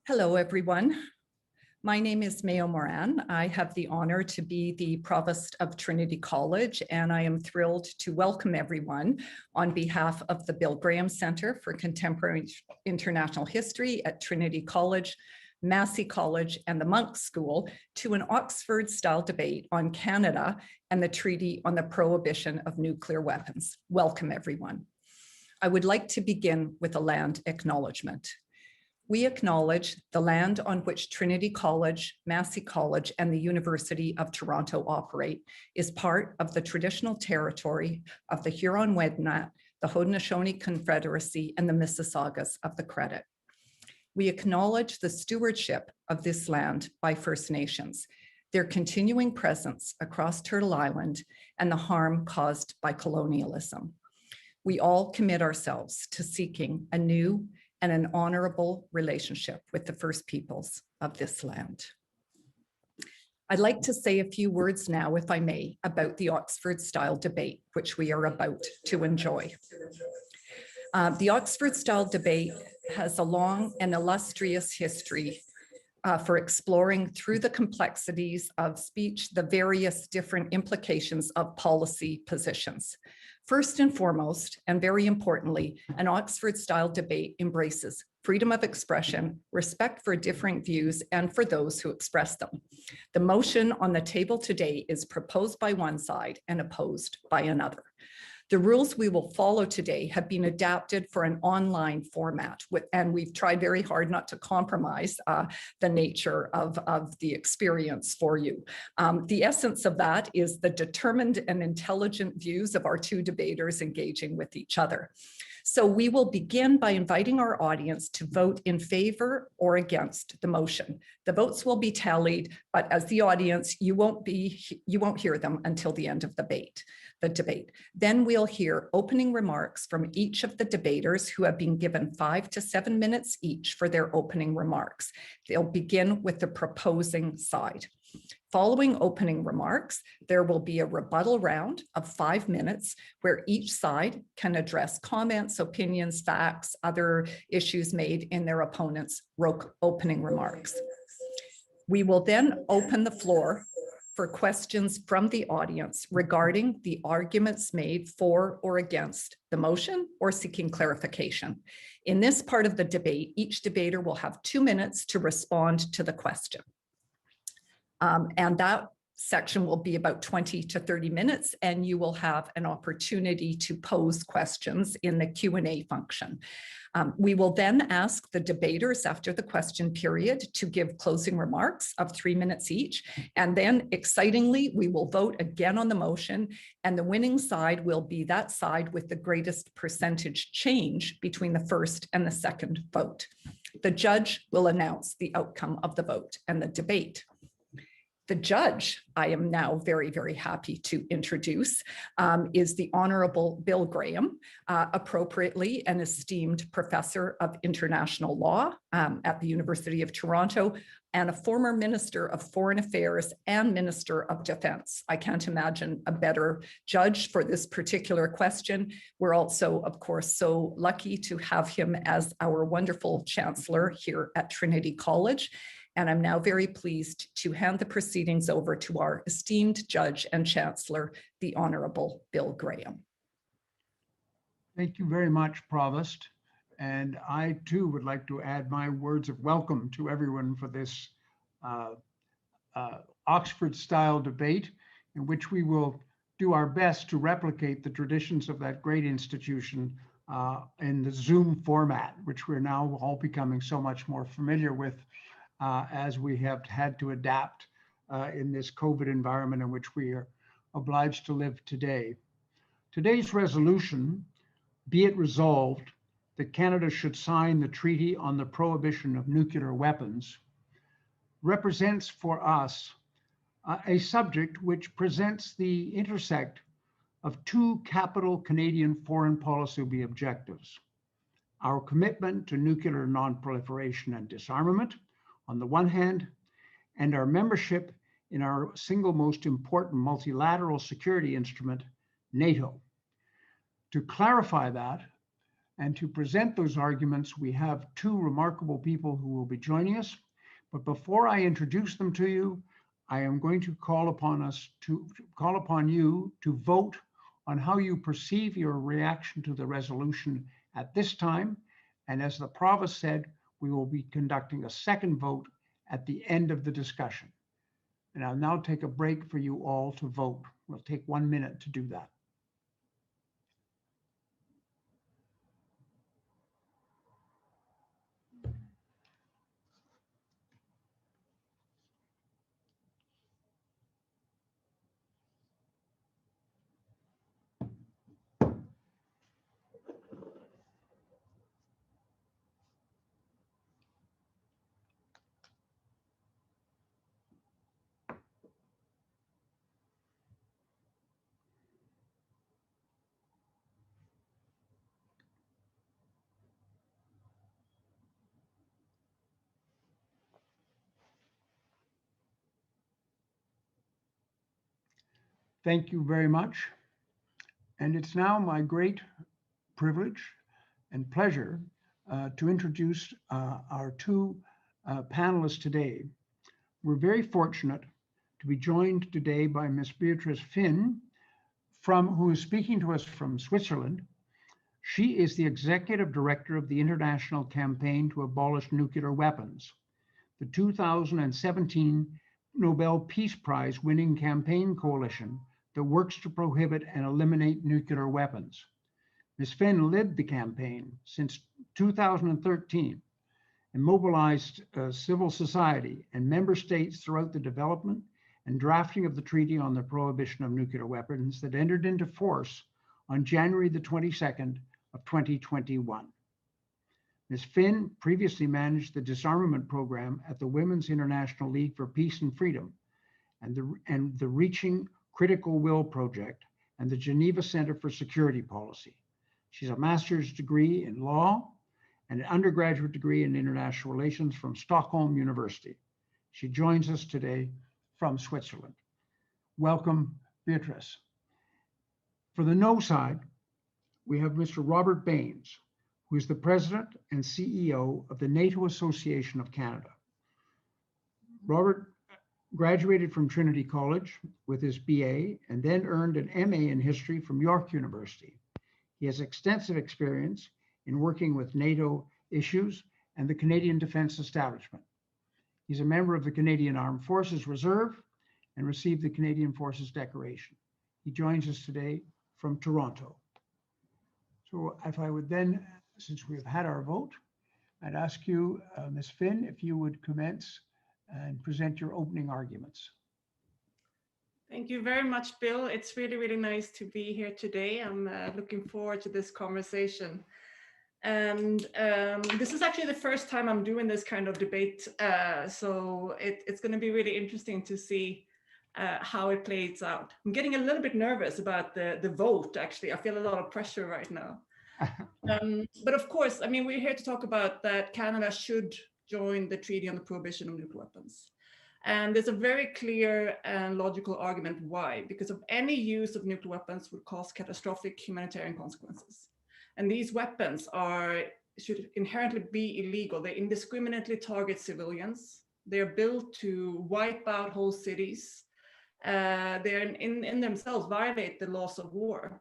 Hello, everyone. My name is Mayo Moran. I have the honor to be the Provost of Trinity College, and I am thrilled to welcome everyone on behalf of the Bill Graham Center for Contemporary International History at Trinity College, Massey College, and the Monk School to an Oxford-style debate on Canada and the Treaty on the Prohibition of Nuclear Weapons. Welcome, everyone. I would like to begin with a land acknowledgement. We acknowledge the land on which Trinity College, Massey College, and the University of Toronto operate is part of the traditional territory of the Huron-Wendat, the Haudenosaunee Confederacy, and the Mississaugas of the Credit. We acknowledge the stewardship of this land by First Nations, their continuing presence across Turtle Island, and the harm caused by colonialism. We all commit ourselves to seeking a new and an honorable relationship with the First Peoples of this land. I'd like to say a few words now, if I may, about the Oxford-style debate, which we are about to enjoy. The Oxford-style debate has a long and illustrious history for exploring through the complexities of speech, the various different implications of policy positions. First and foremost, and very importantly, an Oxford-style debate embraces freedom of expression, respect for different views, and for those who express them. The motion on the table today is proposed by one side and opposed by another. The rules we will follow today have been adapted for an online format, and we've tried very hard not to compromise the nature of the experience for you. The essence of that is the determined and intelligent views of our two debaters engaging with each other. So we will begin by inviting our audience to vote in favor or against the motion. The votes will be tallied, but as the audience, you won't hear them until the end of the debate. Then we'll hear opening remarks from each of the debaters who have been given 5 to 7 minutes each for their opening remarks. They'll begin with the proposing side. Following opening remarks, there will be a rebuttal round of 5 minutes where each side can address comments, opinions, facts, other issues made in their opponent's opening remarks. We will then open the floor for questions from the audience regarding the arguments made for or against the motion or seeking clarification. In this part of the debate, each debater will have 2 minutes to respond to the question. And that section will be about 20 to 30 minutes, and you will have an opportunity to pose questions in the Q&A function. We will then ask the debaters after the question period to give closing remarks of 3 minutes each. And then excitingly, we will vote again on the motion, and the winning side will be that side with the greatest percentage change between the first and the second vote. The judge will announce the outcome of the vote and the debate. The judge, I am now very, very happy to introduce, is the Honorable Bill Graham, appropriately an esteemed professor of international law at the University of Toronto and a former Minister of Foreign Affairs and Minister of Defense. I can't imagine a better judge for this particular question. We're also, of course, so lucky to have him as our wonderful Chancellor here at Trinity College. And I'm now very pleased to hand the proceedings over to our esteemed judge and chancellor, the Honorable Bill Graham. Thank you very much, Provost. And I too would like to add my words of welcome to everyone for this Oxford-style debate, in which we will do our best to replicate the traditions of that great institution in the Zoom format, which we're now all becoming so much more familiar with as we have had to adapt in this COVID environment in which we are obliged to live today. Today's resolution, be it resolved that Canada should sign the Treaty on the Prohibition of Nuclear Weapons, represents for us a subject which presents the intersect of two capital Canadian foreign policy objectives: our commitment to nuclear non-proliferation and disarmament, on the one hand, and our membership in our single most important multilateral security instrument, NATO. To clarify that, And to present those arguments, we have two remarkable people who will be joining us. But before I introduce them to you, I am going to call upon you to vote on how you perceive your reaction to the resolution at this time. And as the provost said, we will be conducting a second vote at the end of the discussion. And I'll now take a break for you all to vote. We'll take 1 minute to do that. Thank you very much. And it's now my great privilege and pleasure to introduce our two panelists today. We're very fortunate to be joined today by Ms. Beatrice Fihn, who is speaking to us from Switzerland. She is the executive director of the International Campaign to Abolish Nuclear Weapons, the 2017 Nobel Peace Prize winning campaign coalition that works to prohibit and eliminate nuclear weapons. Ms. Fihn led the campaign since 2013 and mobilized civil society and member states throughout the development and drafting of the Treaty on the Prohibition of Nuclear Weapons that entered into force on January the 22nd of 2021. Ms. Fihn previously managed the disarmament program at the Women's International League for Peace and Freedom and the Reaching Critical Will Project and the Geneva Center for Security Policy. She's a master's degree in law and an undergraduate degree in international relations from Stockholm University. She joins us today from Switzerland. Welcome, Beatrice. For the no side, we have Mr. Robert Baines, who is the president and CEO of the NATO Association of Canada. Robert graduated from Trinity College with his BA and then earned an MA in history from York University. He has extensive experience in working with NATO issues and the Canadian Defence Establishment. He's a member of the Canadian Armed Forces Reserve and received the Canadian Forces Decoration. He joins us today from Toronto. So if I would then, since we've had our vote, I'd ask you, Ms. Fihn, if you would commence and present your opening arguments. Thank you very much, Bill. It's really, really nice to be here today. I'm looking forward to this conversation. And this is actually the first time I'm doing this kind of debate. So it's going to be really interesting to see how it plays out. I'm getting a little bit nervous about the vote, actually. I feel a lot of pressure right now. But of course, I mean, we're here to talk about that Canada should join the Treaty on the Prohibition of Nuclear Weapons. And there's a very clear and logical argument why, because of any use of nuclear weapons would cause catastrophic humanitarian consequences. And these weapons should inherently be illegal. They indiscriminately target civilians. They're built to wipe out whole cities. They in themselves violate the laws of war.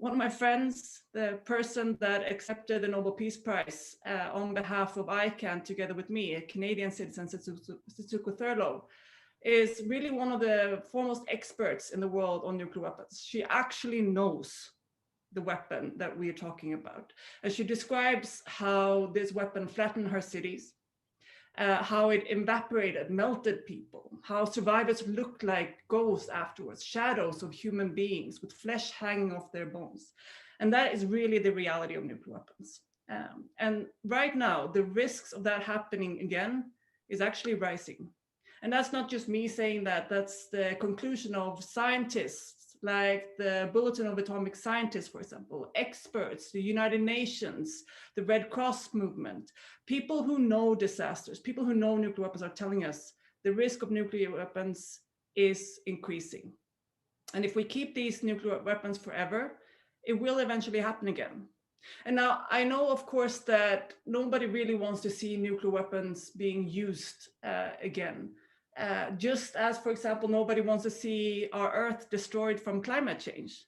One of my friends, the person that accepted the Nobel Peace Prize on behalf of ICANN together with me, a Canadian citizen, Setsuko Thurlow, is really one of the foremost experts in the world on nuclear weapons. She actually knows the weapon that we're talking about. And she describes how this weapon flattened her cities, how it evaporated, melted people, how survivors looked like ghosts afterwards, shadows of human beings with flesh hanging off their bones. And that is really the reality of nuclear weapons. And right now, the risks of that happening again is actually rising. And that's not just me saying that, that's the conclusion of scientists like the Bulletin of Atomic Scientists, for example, experts, the United Nations, the Red Cross movement, people who know disasters, people who know nuclear weapons are telling us the risk of nuclear weapons is increasing. And if we keep these nuclear weapons forever, it will eventually happen again. And now I know, of course, that nobody really wants to see nuclear weapons being used again. Just as, for example, nobody wants to see our Earth destroyed from climate change.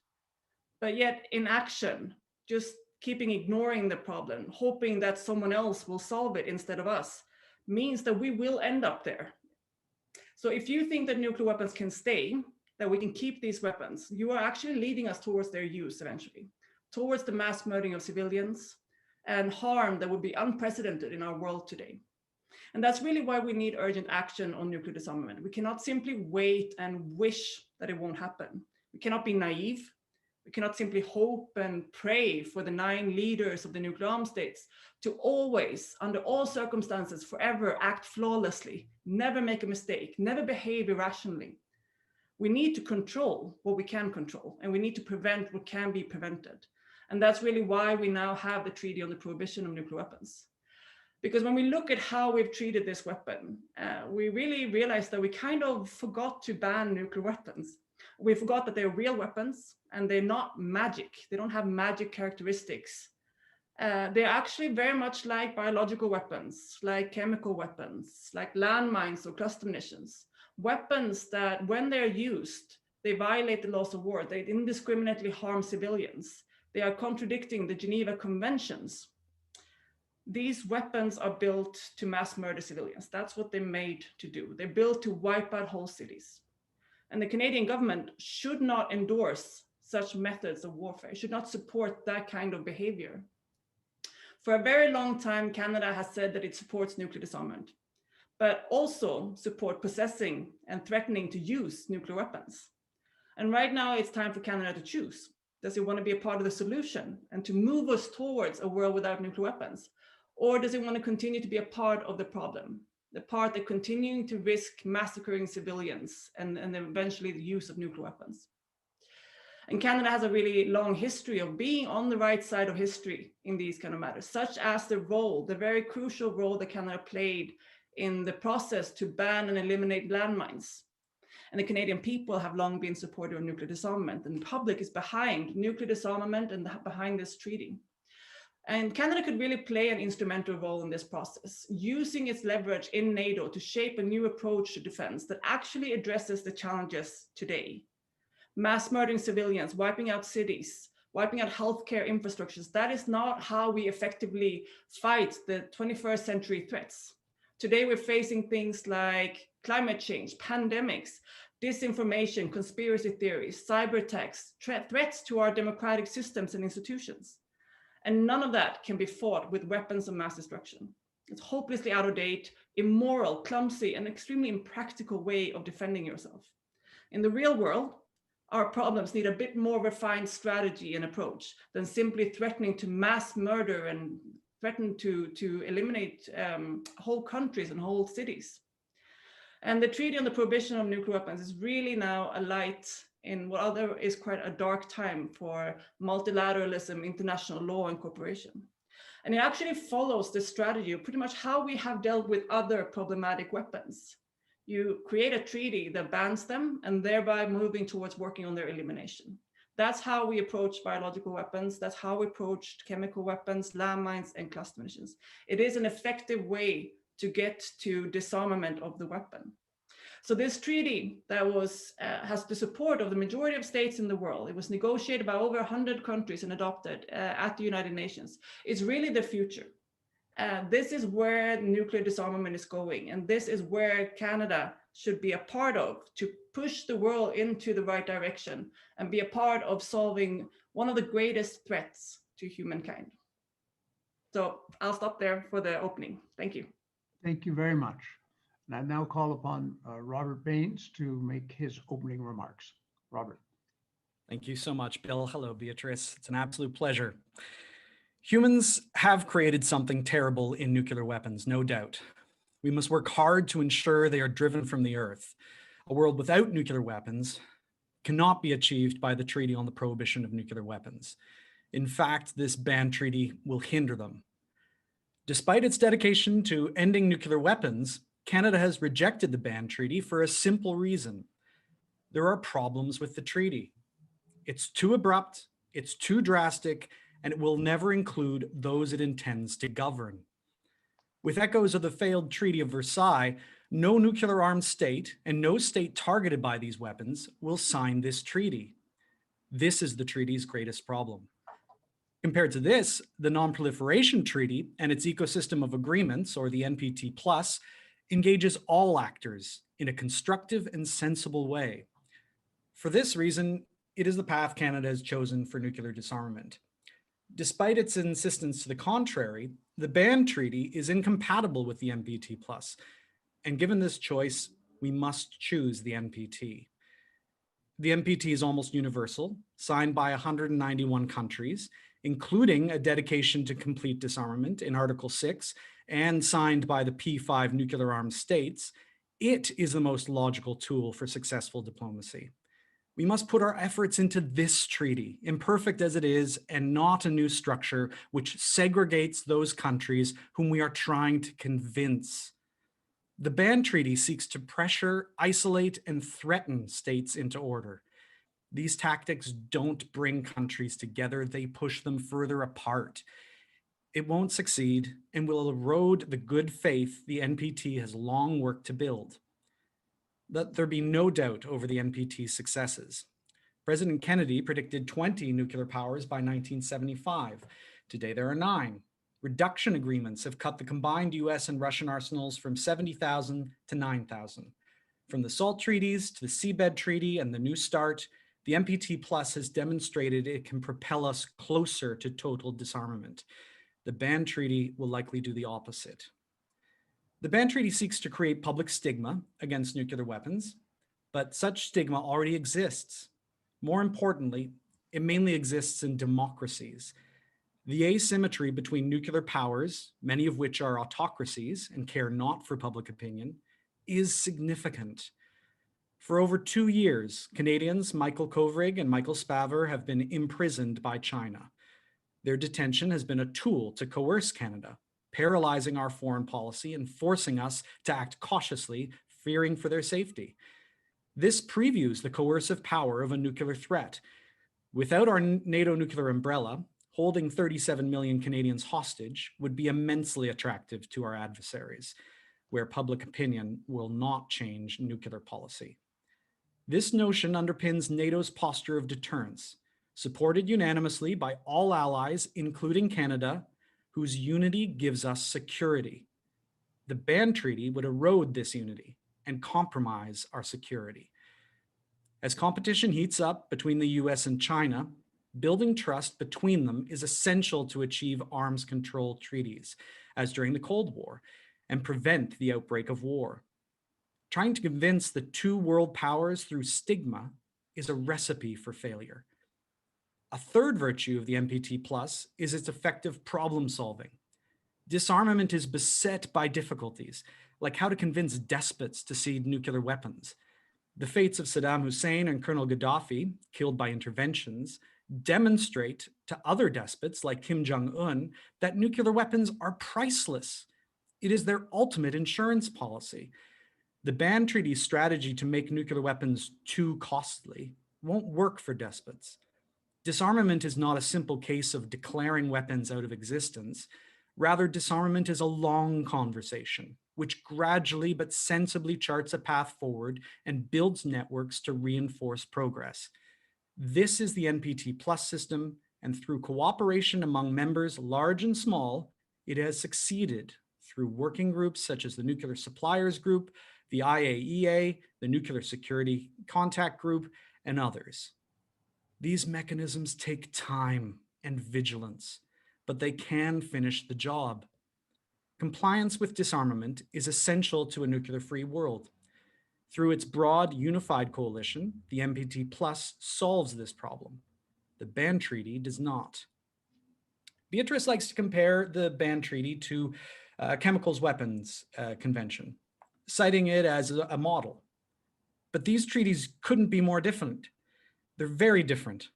But yet in action, just keeping ignoring the problem, hoping that someone else will solve it instead of us, means that we will end up there. So if you think that nuclear weapons can stay, that we can keep these weapons, you are actually leading us towards their use eventually, towards the mass murdering of civilians and harm that would be unprecedented in our world today. And that's really why we need urgent action on nuclear disarmament. We cannot simply wait and wish that it won't happen. We cannot be naive. We cannot simply hope and pray for the 9 leaders of the nuclear armed states to always, under all circumstances, forever act flawlessly, never make a mistake, never behave irrationally. We need to control what we can control, and we need to prevent what can be prevented. And that's really why we now have the Treaty on the Prohibition of Nuclear Weapons. Because when we look at how we've treated this weapon, we really realize that we kind of forgot to ban nuclear weapons. We forgot that they're real weapons and they're not magic. They don't have magic characteristics. They're actually very much like biological weapons, like chemical weapons, like landmines or cluster munitions. Weapons that, when they're used, they violate the laws of war. They indiscriminately harm civilians. They are contradicting the Geneva Conventions. These weapons are built to mass murder civilians. That's what they're made to do. They're built to wipe out whole cities. And the Canadian government should not endorse such methods of warfare, should not support that kind of behavior. For a very long time, Canada has said that it supports nuclear disarmament, but also support possessing and threatening to use nuclear weapons. And right now it's time for Canada to choose. Does it want to be a part of the solution and to move us towards a world without nuclear weapons? Or does it want to continue to be a part of the problem? The part that continuing to risk massacring civilians and eventually the use of nuclear weapons. And Canada has a really long history of being on the right side of history in these kind of matters, such as the role, the very crucial role that Canada played in the process to ban and eliminate landmines. And the Canadian people have long been supportive of nuclear disarmament, and the public is behind nuclear disarmament and behind this treaty. And Canada could really play an instrumental role in this process, using its leverage in NATO to shape a new approach to defense that actually addresses the challenges today. Mass murdering civilians, wiping out cities, wiping out healthcare infrastructures. That is not how we effectively fight the 21st century threats. Today, we're facing things like climate change, pandemics, disinformation, conspiracy theories, cyber attacks, threats to our democratic systems and institutions. And none of that can be fought with weapons of mass destruction. It's hopelessly out of date, immoral, clumsy, and extremely impractical way of defending yourself. In the real world, our problems need a bit more refined strategy and approach than simply threatening to mass murder and threaten to eliminate whole countries and whole cities. And the Treaty on the Prohibition of Nuclear Weapons is really now a light in what other is quite a dark time for multilateralism, international law, and cooperation. And it actually follows the strategy of pretty much how we have dealt with other problematic weapons. You create a treaty that bans them and thereby moving towards working on their elimination. That's how we approach biological weapons. That's how we approached chemical weapons, landmines, and cluster munitions. It is an effective way to get to disarmament of the weapon. So this treaty that has the support of the majority of states in the world, it was negotiated by over 100 countries and adopted at the United Nations, is really the future. This is where nuclear disarmament is going, and this is where Canada should be a part of to push the world into the right direction and be a part of solving one of the greatest threats to humankind. So I'll stop there for the opening. Thank you. Thank you very much. And I now call upon Robert Baines to make his opening remarks. Robert. Thank you so much, Bill. Hello, Beatrice. It's an absolute pleasure. Humans have created something terrible in nuclear weapons, no doubt. We must work hard to ensure they are driven from the earth. A world without nuclear weapons cannot be achieved by the Treaty on the Prohibition of Nuclear Weapons. In fact, this ban treaty will hinder them. Despite its dedication to ending nuclear weapons, Canada has rejected the ban treaty for a simple reason. There are problems with the treaty. It's too abrupt, it's too drastic, and it will never include those it intends to govern. With echoes of the failed Treaty of Versailles, no nuclear armed state and no state targeted by these weapons will sign this treaty. This is the treaty's greatest problem. Compared to this, the Non-Proliferation Treaty and its ecosystem of agreements, or the NPT+, engages all actors in a constructive and sensible way. For this reason, it is the path Canada has chosen for nuclear disarmament. Despite its insistence to the contrary, the Ban Treaty is incompatible with the NPT+, and given this choice, we must choose the NPT. The NPT is almost universal, signed by 191 countries, including a dedication to complete disarmament in Article 6, and signed by the P5 nuclear-armed states. It is the most logical tool for successful diplomacy. We must put our efforts into this treaty, imperfect as it is, and not a new structure which segregates those countries whom we are trying to convince. The Ban Treaty seeks to pressure, isolate, and threaten states into order. These tactics don't bring countries together, they push them further apart. It won't succeed and will erode the good faith the NPT has long worked to build. Let there be no doubt over the NPT's successes. President Kennedy predicted 20 nuclear powers by 1975. Today there are 9. Reduction agreements have cut the combined US and Russian arsenals from 70,000 to 9,000. From the SALT treaties to the Seabed Treaty and the New START, the NPT Plus has demonstrated it can propel us closer to total disarmament. The Ban Treaty will likely do the opposite. The Ban Treaty seeks to create public stigma against nuclear weapons, but such stigma already exists. More importantly, it mainly exists in democracies. The asymmetry between nuclear powers, many of which are autocracies and care not for public opinion, is significant. For over 2 years, Canadians Michael Kovrig and Michael Spavor have been imprisoned by China. Their detention has been a tool to coerce Canada, paralyzing our foreign policy and forcing us to act cautiously, fearing for their safety. This previews the coercive power of a nuclear threat. Without our NATO nuclear umbrella, holding 37 million Canadians hostage would be immensely attractive to our adversaries, where public opinion will not change nuclear policy. This notion underpins NATO's posture of deterrence, supported unanimously by all allies, including Canada, whose unity gives us security. The Ban Treaty would erode this unity and compromise our security. As competition heats up between the US and China, building trust between them is essential to achieve arms control treaties, as during the Cold War, and prevent the outbreak of war. Trying to convince the two world powers through stigma is a recipe for failure. A third virtue of the NPT Plus is its effective problem solving. Disarmament is beset by difficulties, like how to convince despots to cede nuclear weapons. The fates of Saddam Hussein and Colonel Gaddafi, killed by interventions, demonstrate to other despots like Kim Jong-un that nuclear weapons are priceless. It is their ultimate insurance policy. The Ban Treaty's strategy to make nuclear weapons too costly won't work for despots. Disarmament is not a simple case of declaring weapons out of existence. Rather, disarmament is a long conversation, which gradually but sensibly charts a path forward and builds networks to reinforce progress. This is the NPT Plus system, and through cooperation among members large and small, it has succeeded through working groups such as the Nuclear Suppliers Group, the IAEA, the Nuclear Security Contact Group, and others. These mechanisms take time and vigilance, but they can finish the job. Compliance with disarmament is essential to a nuclear-free world. Through its broad, unified coalition, the NPT Plus solves this problem. The Ban Treaty does not. Beatrice likes to compare the Ban Treaty to Chemicals Weapons Convention, citing it as a model. But these treaties couldn't be more different. They're very different.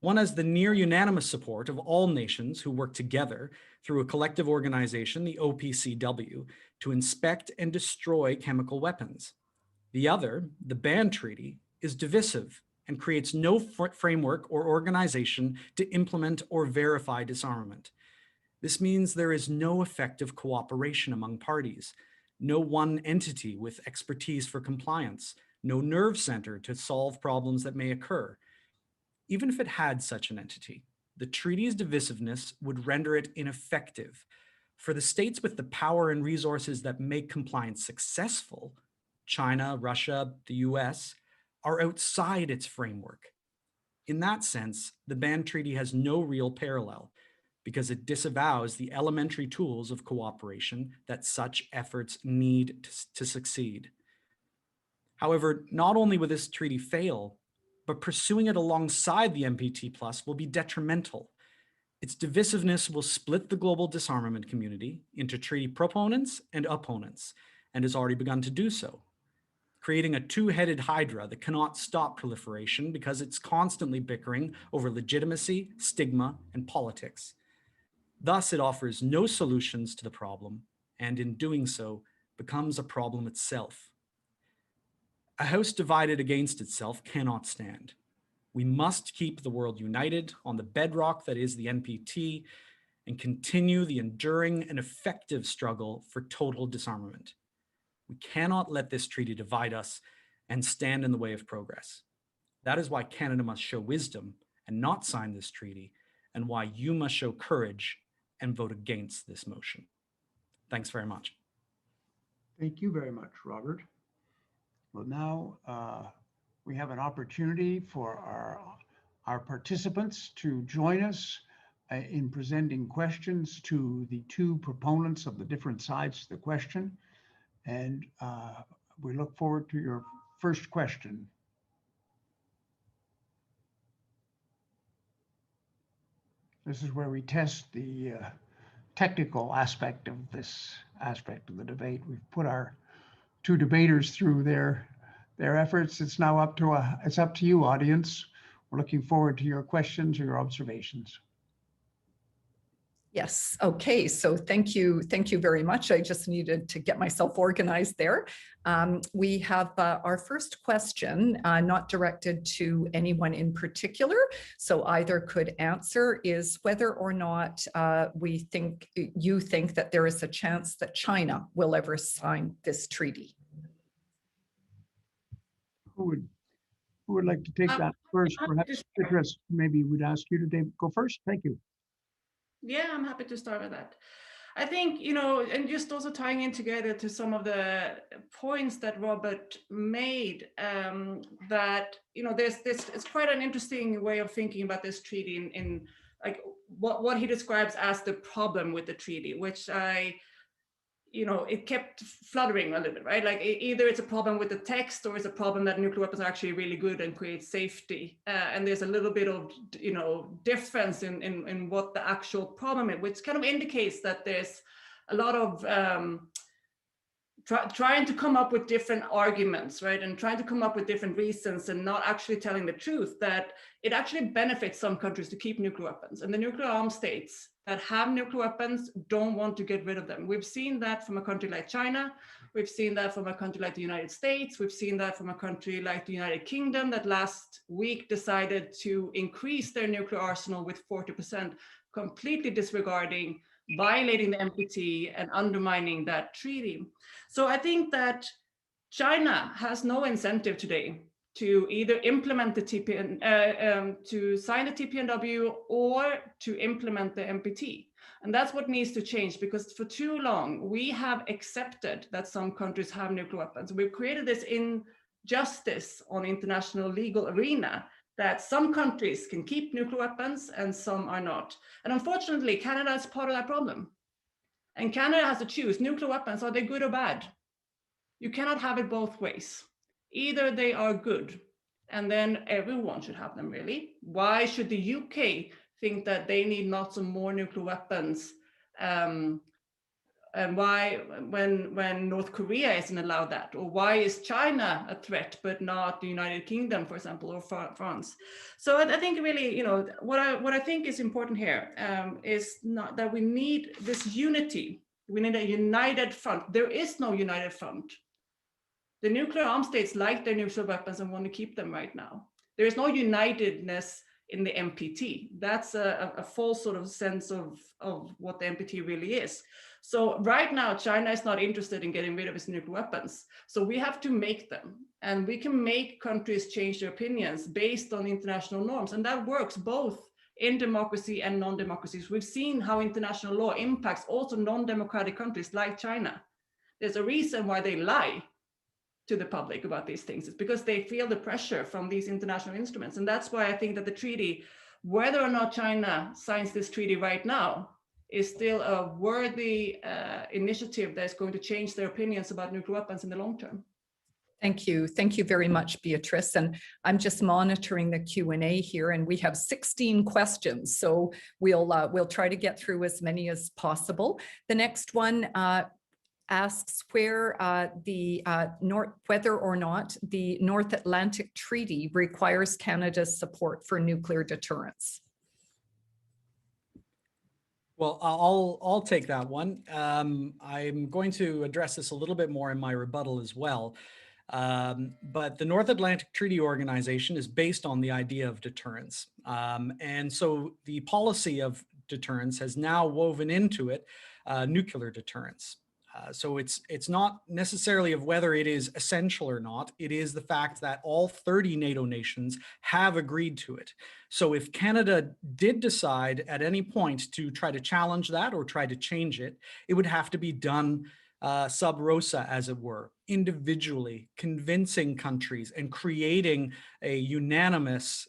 One has the near unanimous support of all nations who work together through a collective organization, the OPCW, to inspect and destroy chemical weapons. The other, the Ban Treaty, is divisive and creates no framework or organization to implement or verify disarmament. This means there is no effective cooperation among parties, no one entity with expertise for compliance, no nerve center to solve problems that may occur. Even if it had such an entity, the treaty's divisiveness would render it ineffective. For the states with the power and resources that make compliance successful, China, Russia, the US, are outside its framework. In that sense, the ban treaty has no real parallel because it disavows the elementary tools of cooperation that such efforts need to succeed. However, not only will this treaty fail, but pursuing it alongside the NPT Plus will be detrimental. Its divisiveness will split the global disarmament community into treaty proponents and opponents, and has already begun to do so, creating a two-headed hydra that cannot stop proliferation because it's constantly bickering over legitimacy, stigma, and politics. Thus, it offers no solutions to the problem, and in doing so, becomes a problem itself. A house divided against itself cannot stand. We must keep the world united on the bedrock that is the NPT and continue the enduring and effective struggle for total disarmament. We cannot let this treaty divide us and stand in the way of progress. That is why Canada must show wisdom and not sign this treaty, and why you must show courage and vote against this motion. Thanks very much. Thank you very much, Robert. Well, now we have an opportunity for our participants to join us in presenting questions to the two proponents of the different sides of the question. And we look forward to your first question. This is where we test the technical aspect of this aspect of the debate. We've put our two debaters through their efforts. It's now up to you, audience. We're looking forward to your questions or your observations. Yes. Okay. So thank you very much. I just needed to get myself organized there. We have our first question, not directed to anyone in particular, so either could answer, is whether or not you think that there is a chance that China will ever sign this treaty. Who would like to take that first? Perhaps Beatrice, maybe we'd ask you to go first. Thank you. Yeah, I'm happy to start with that. I think, and just also tying in together to some of the points that Robert made, that, it's quite an interesting way of thinking about this treaty in like what he describes as the problem with the treaty, which it kept fluttering a little bit, right? Like either it's a problem with the text or it's a problem that nuclear weapons are actually really good and create safety. And there's a little bit of, difference in what the actual problem is, which kind of indicates that there's a lot of trying to come up with different arguments, right? And trying to come up with different reasons and not actually telling the truth that it actually benefits some countries to keep nuclear weapons. And the nuclear armed states that have nuclear weapons don't want to get rid of them. We've seen that from a country like China. We've seen that from a country like the United States. We've seen that from a country like the United Kingdom that last week decided to increase their nuclear arsenal with 40%, completely disregarding, violating the NPT and undermining that treaty. So I think that China has no incentive today to either implement the to sign the TPNW or to implement the NPT. And that's what needs to change, because for too long, we have accepted that some countries have nuclear weapons. We've created this injustice on international legal arena that some countries can keep nuclear weapons and some are not. And unfortunately, Canada is part of that problem. And Canada has to choose nuclear weapons, are they good or bad? You cannot have it both ways. Either they are good, and then everyone should have them, really. Why should the UK think that they need not some more nuclear weapons? And why, when North Korea isn't allowed that? Or why is China a threat, but not the United Kingdom, for example, or France? So I think really, what I think is important here is not that we need this unity. We need a united front. There is no united front. The nuclear armed states like their nuclear weapons and want to keep them right now. There is no unitedness in the NPT. That's a false sort of sense of what the NPT really is. So right now, China is not interested in getting rid of its nuclear weapons. So we have to make them. And we can make countries change their opinions based on international norms. And that works both in democracy and non-democracies. We've seen how international law impacts also non-democratic countries like China. There's a reason why they lie to the public about these things. It's because they feel the pressure from these international instruments. And that's why I think that the treaty, whether or not China signs this treaty right now, is still a worthy initiative that's going to change their opinions about nuclear weapons in the long term. Thank you. Thank you very much, Beatrice. And I'm just monitoring the Q&A here, and we have 16 questions. So we'll try to get through as many as possible. The next one asks whether or not the North Atlantic Treaty requires Canada's support for nuclear deterrence. Well, I'll take that one. I'm going to address this a little bit more in my rebuttal as well. But the North Atlantic Treaty Organization is based on the idea of deterrence. And so the policy of deterrence has now woven into it nuclear deterrence. So it's not necessarily of whether it is essential or not. It is the fact that all 30 NATO nations have agreed to it. So if Canada did decide at any point to try to challenge that or try to change it, it would have to be done sub rosa, as it were, individually, convincing countries and creating a unanimous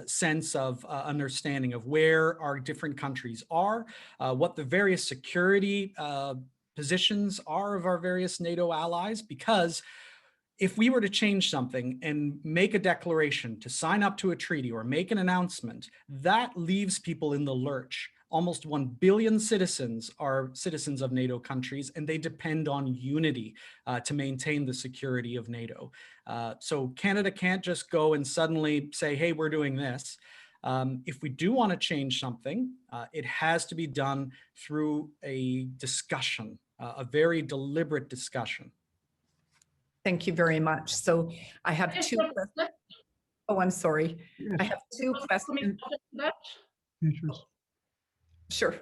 sense of understanding of where our different countries are, what the various security positions are of our various NATO allies. Because if we were to change something and make a declaration to sign up to a treaty or make an announcement, that leaves people in the lurch. Almost 1 billion citizens are citizens of NATO countries, and they depend on unity to maintain the security of NATO. So Canada can't just go and suddenly say, hey, we're doing this. If we do want to change something, it has to be done through a discussion, a very deliberate discussion. Thank you very much. So I have two questions. Oh, I'm sorry. Yes. I have two questions. Beatrice. Sure.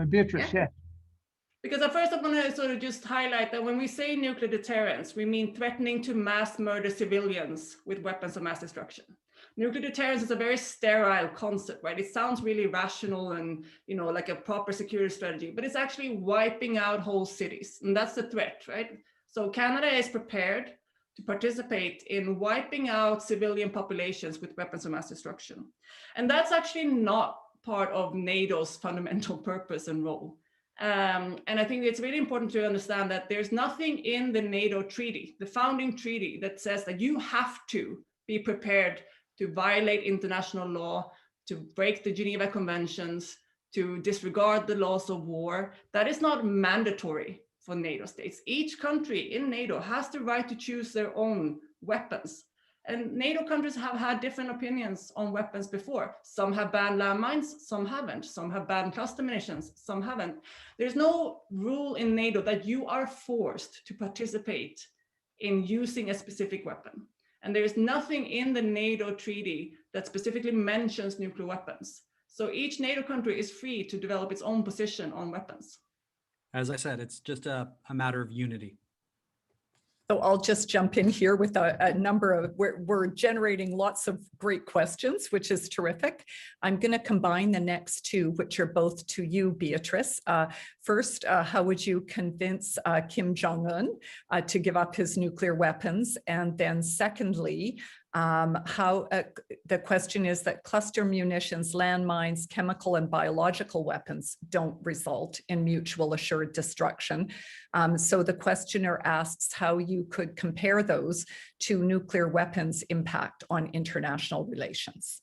Beatrice, yeah. Because at first I want to sort of just highlight that when we say nuclear deterrence, we mean threatening to mass murder civilians with weapons of mass destruction. Nuclear deterrence is a very sterile concept, right? It sounds really rational and, you know, like a proper security strategy, but it's actually wiping out whole cities. And that's the threat, right? So Canada is prepared to participate in wiping out civilian populations with weapons of mass destruction. And that's actually not part of NATO's fundamental purpose and role. And I think it's really important to understand that there's nothing in the NATO treaty, the founding treaty, that says that you have to be prepared to violate international law, to break the Geneva Conventions, to disregard the laws of war. That is not mandatory for NATO states. Each country in NATO has the right to choose their own weapons. And NATO countries have had different opinions on weapons before. Some have banned landmines, some haven't. Some have banned cluster munitions, some haven't. There's no rule in NATO that you are forced to participate in using a specific weapon. And there is nothing in the NATO treaty that specifically mentions nuclear weapons. So each NATO country is free to develop its own position on weapons. As I said, it's just a matter of unity. So I'll just jump in here with a number of, we're generating lots of great questions, which is terrific. I'm going to combine the next two, which are both to you, Beatrice. First, how would you convince Kim Jong-un to give up his nuclear weapons? And then secondly, the question is that cluster munitions, landmines, chemical and biological weapons don't result in mutual assured destruction. So the questioner asks how you could compare those to nuclear weapons' impact on international relations.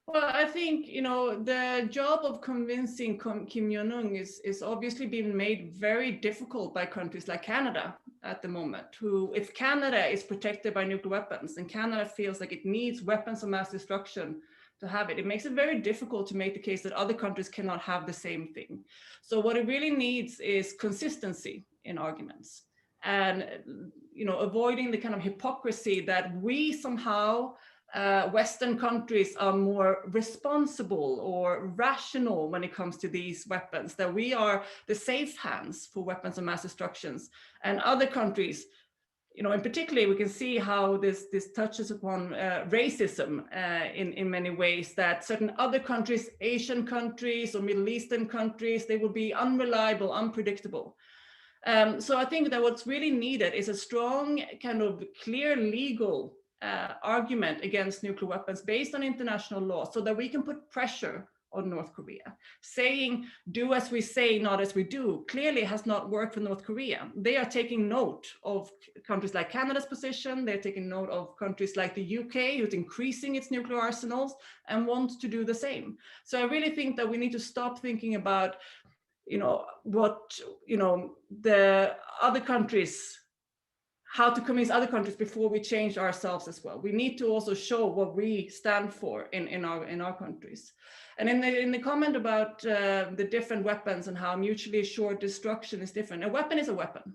Well, I think, you know, the job of convincing Kim Jong-un is obviously being made very difficult by countries like Canada at the moment, who, if Canada is protected by nuclear weapons and Canada feels like it needs weapons of mass destruction to have it, it makes it very difficult to make the case that other countries cannot have the same thing. So what it really needs is consistency in arguments. and avoiding the kind of hypocrisy that we somehow Western countries are more responsible or rational when it comes to these weapons, that we are the safe hands for weapons of mass destruction, and other countries, in particular, we can see how this touches upon racism in many ways, that certain other countries, Asian countries or Middle Eastern countries, they will be unreliable, unpredictable. So I think that what's really needed is a strong, kind of clear legal argument against nuclear weapons based on international law, so that we can put pressure on North Korea. Saying, do as we say, not as we do, clearly has not worked for North Korea. They are taking note of countries like Canada's position. They're taking note of countries like the UK, who's increasing its nuclear arsenals and wants to do the same. So I really think that we need to stop thinking about, what, the other countries, how to convince other countries before we change ourselves as well. We need to also show what we stand for in our countries. And in the comment about the different weapons and how mutually assured destruction is different, a weapon is a weapon.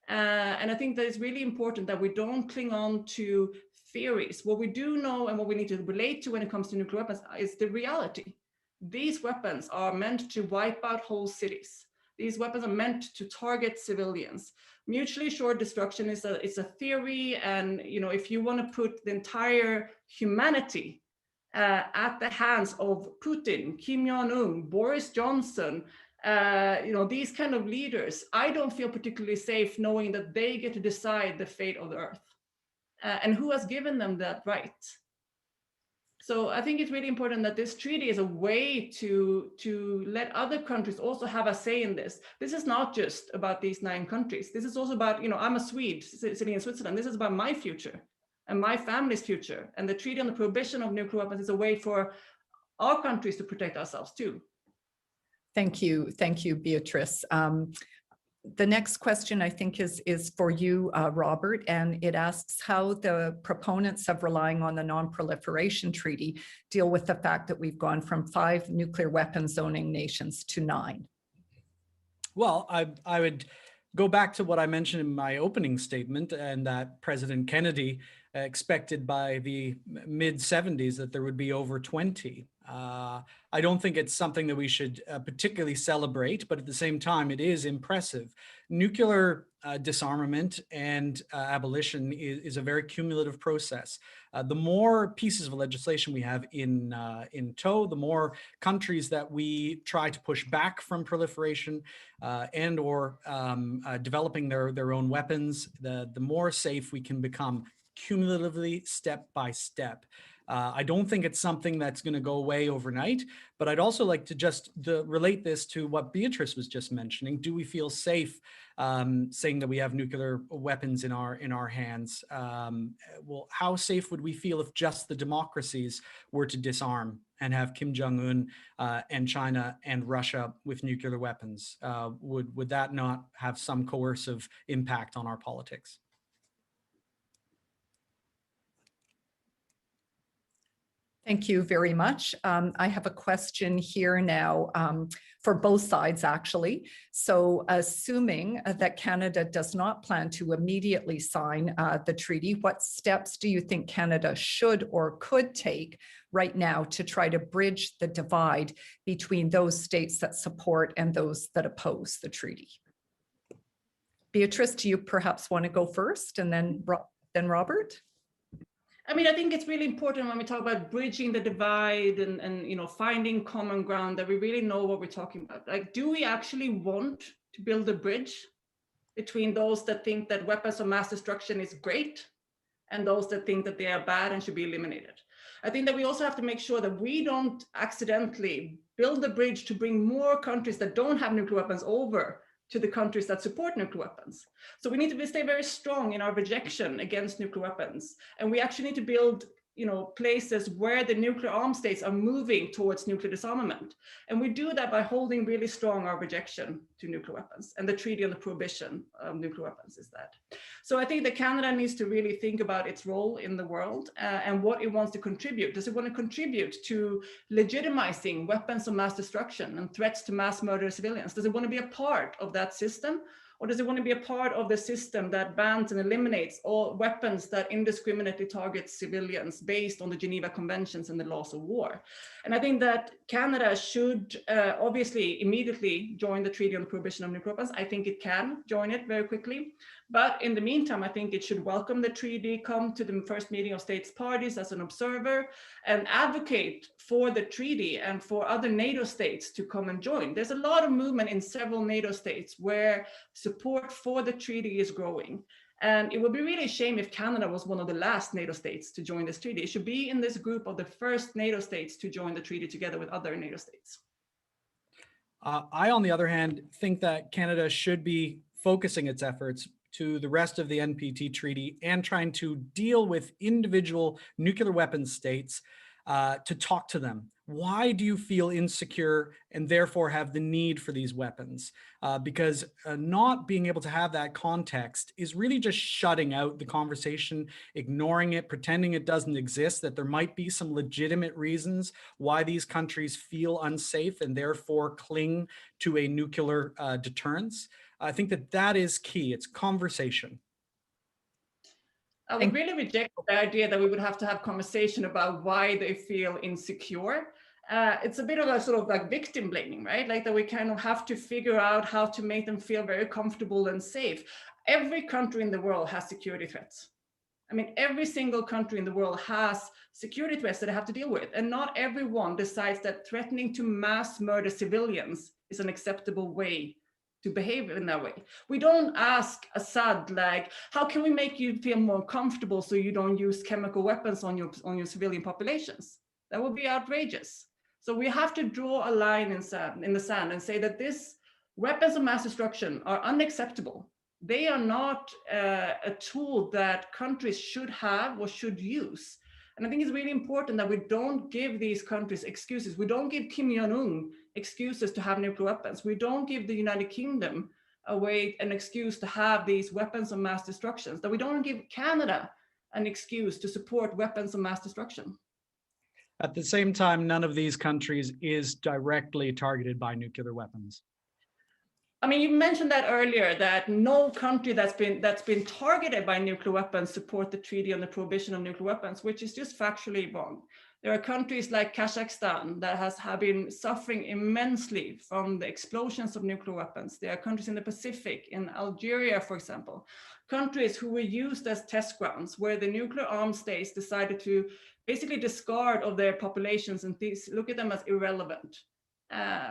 And I think that it's really important that we don't cling on to theories. What we do know and what we need to relate to when it comes to nuclear weapons is the reality. These weapons are meant to wipe out whole cities. These weapons are meant to target civilians. Mutually assured destruction is a theory, and if you want to put the entire humanity at the hands of Putin, Kim Jong-un, Boris Johnson, these kind of leaders, I don't feel particularly safe knowing that they get to decide the fate of the earth. And who has given them that right? So I think it's really important that this treaty is a way to let other countries also have a say in this. This is not just about these 9 countries. This is also about, I'm a Swede sitting in Switzerland. This is about my future and my family's future. And the Treaty on the Prohibition of Nuclear Weapons is a way for our countries to protect ourselves too. Thank you, Beatrice. The next question, I think, is for you, Robert, and it asks how the proponents of relying on the Non-Proliferation Treaty deal with the fact that we've gone from 5 nuclear weapons owning nations to 9. Well, I would go back to what I mentioned in my opening statement, and that President Kennedy expected by the mid-70s that there would be over 20. I don't think it's something that we should particularly celebrate, but at the same time, it is impressive. Nuclear disarmament and abolition is a very cumulative process. The more pieces of legislation we have in tow, the more countries that we try to push back from proliferation and or developing their own weapons, the more safe we can become cumulatively, step by step. I don't think it's something that's going to go away overnight, but I'd also like to just relate this to what Beatrice was just mentioning. Do we feel safe saying that we have nuclear weapons in our hands? Well, how safe would we feel if just the democracies were to disarm and have Kim Jong-un and China and Russia with nuclear weapons? Would that not have some coercive impact on our politics? Thank you very much. I have a question here now for both sides, actually. So assuming that Canada does not plan to immediately sign the treaty, what steps do you think Canada should or could take right now to try to bridge the divide between those states that support and those that oppose the treaty? Beatrice, do you perhaps want to go first, and then Robert? I mean, I think it's really important when we talk about bridging the divide and finding common ground, that we really know what we're talking about. Like, do we actually want to build a bridge between those that think that weapons of mass destruction is great and those that think that they are bad and should be eliminated? I think that we also have to make sure that we don't accidentally build a bridge to bring more countries that don't have nuclear weapons over to the countries that support nuclear weapons. So we need to stay very strong in our rejection against nuclear weapons. And we actually need to build places where the nuclear armed states are moving towards nuclear disarmament. And we do that by holding really strong our rejection to nuclear weapons. And the Treaty on the Prohibition of Nuclear Weapons is that. So I think that Canada needs to really think about its role in the world and what it wants to contribute. Does it want to contribute to legitimizing weapons of mass destruction and threats to mass murder civilians? Does it want to be a part of that system? Or does it want to be a part of the system that bans and eliminates all weapons that indiscriminately target civilians based on the Geneva Conventions and the laws of war? And I think that Canada should obviously immediately join the Treaty on the Prohibition of Nuclear Weapons. I think it can join it very quickly. But in the meantime, I think it should welcome the treaty, come to the first meeting of states parties as an observer, and advocate for the treaty and for other NATO states to come and join. There's a lot of movement in several NATO states where support for the treaty is growing. And it would be really a shame if Canada was one of the last NATO states to join this treaty. It should be in this group of the first NATO states to join the treaty together with other NATO states. I, on the other hand, think that Canada should be focusing its efforts to the rest of the NPT treaty and trying to deal with individual nuclear weapons states to talk to them. Why do you feel insecure and therefore have the need for these weapons? Because not being able to have that context is really just shutting out the conversation, ignoring it, pretending it doesn't exist, that there might be some legitimate reasons why these countries feel unsafe and therefore cling to a nuclear deterrence. I think that that is key. It's conversation. I would really reject the idea that we would have to have conversation about why they feel insecure. It's a bit of a sort of like victim blaming, right? Like that we kind of have to figure out how to make them feel very comfortable and safe. Every country in the world has security threats. I mean, every single country in the world has security threats that they have to deal with. And not everyone decides that threatening to mass murder civilians is an acceptable way to behave in that way. We don't ask Assad, like, how can we make you feel more comfortable so you don't use chemical weapons on your civilian populations? That would be outrageous. So we have to draw a line in the sand and say that these weapons of mass destruction are unacceptable. They are not a tool that countries should have or should use. And I think it's really important that we don't give these countries excuses. We don't give Kim Jong-un excuses to have nuclear weapons. We don't give the United Kingdom an excuse to have these weapons of mass destruction. That we don't give Canada an excuse to support weapons of mass destruction. At the same time, none of these countries is directly targeted by nuclear weapons. I mean, you mentioned that earlier, that no country that's been targeted by nuclear weapons support the Treaty on the Prohibition of Nuclear Weapons, which is just factually wrong. There are countries like Kazakhstan that have been suffering immensely from the explosions of nuclear weapons. There are countries in the Pacific, in Algeria, for example, countries who were used as test grounds where the nuclear armed states decided to basically discard of their populations and look at them as irrelevant.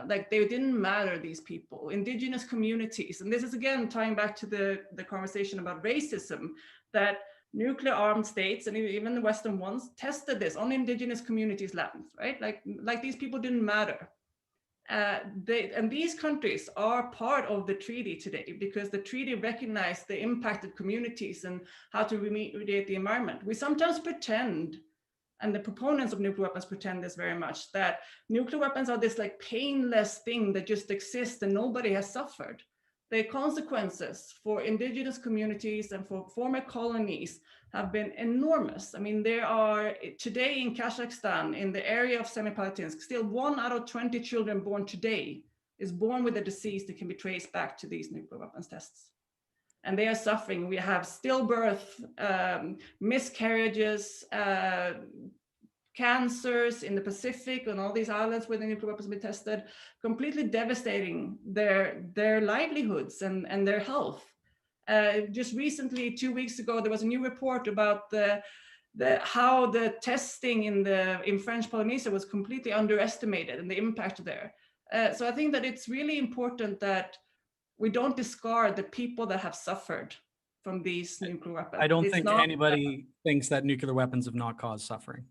Like they didn't matter, these people, indigenous communities. And this is again tying back to the conversation about racism, that nuclear armed states and even the Western ones tested this on indigenous communities' lands, right? Like these people didn't matter. And these countries are part of the treaty today because the treaty recognized the impacted communities and how to remediate the environment. We sometimes pretend, and the proponents of nuclear weapons pretend this very much, that nuclear weapons are this like painless thing that just exists and nobody has suffered. The consequences for indigenous communities and for former colonies have been enormous. I mean, there are today in Kazakhstan, in the area of Semipalatinsk, still 1 out of 20 children born today is born with a disease that can be traced back to these nuclear weapons tests. And they are suffering. We have stillbirth, miscarriages, cancers in the Pacific and all these islands where the nuclear weapons have been tested, completely devastating their livelihoods and their health. Just recently, 2 weeks ago, there was a new report about how the testing in French Polynesia was completely underestimated and the impact there. So I think that it's really important that we don't discard the people that have suffered from these nuclear weapons. I don't think anybody thinks that nuclear weapons have not caused suffering.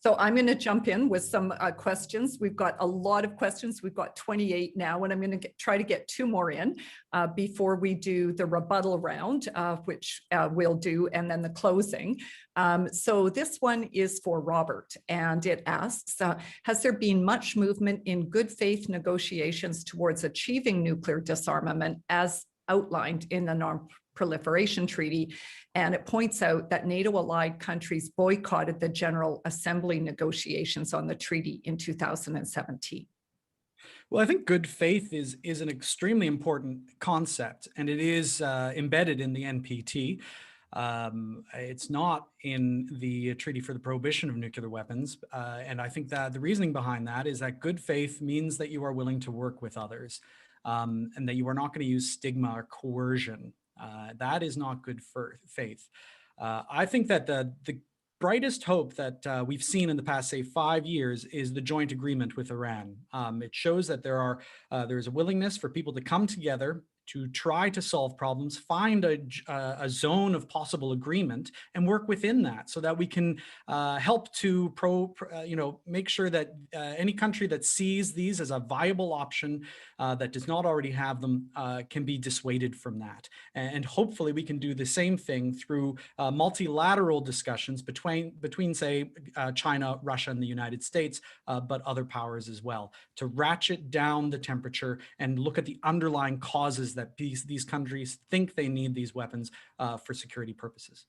So I'm going to jump in with some questions. We've got a lot of questions. We've got 28 now, and I'm going to try to get 2 more in before we do the rebuttal round, which we'll do, and then the closing. So this one is for Robert, and it asks, has there been much movement in good faith negotiations towards achieving nuclear disarmament as outlined in the Non-Proliferation Treaty? And it points out that NATO allied countries boycotted the General Assembly negotiations on the treaty in 2017. Well, I think good faith is an extremely important concept, and it is embedded in the NPT. It's not in the Treaty for the Prohibition of Nuclear Weapons, and I think that the reasoning behind that is that good faith means that you are willing to work with others, and that you are not going to use stigma or coercion. That is not good faith. I think that the brightest hope that we've seen in the past, say, 5 years is the joint agreement with Iran. It shows that there's a willingness for people to come together to try to solve problems, find a zone of possible agreement, and work within that, so that we can help to make sure that any country that sees these as a viable option that does not already have them can be dissuaded from that. And hopefully we can do the same thing through multilateral discussions between say, China, Russia, and the United States, but other powers as well, to ratchet down the temperature and look at the underlying causes that these countries think they need these weapons for security purposes.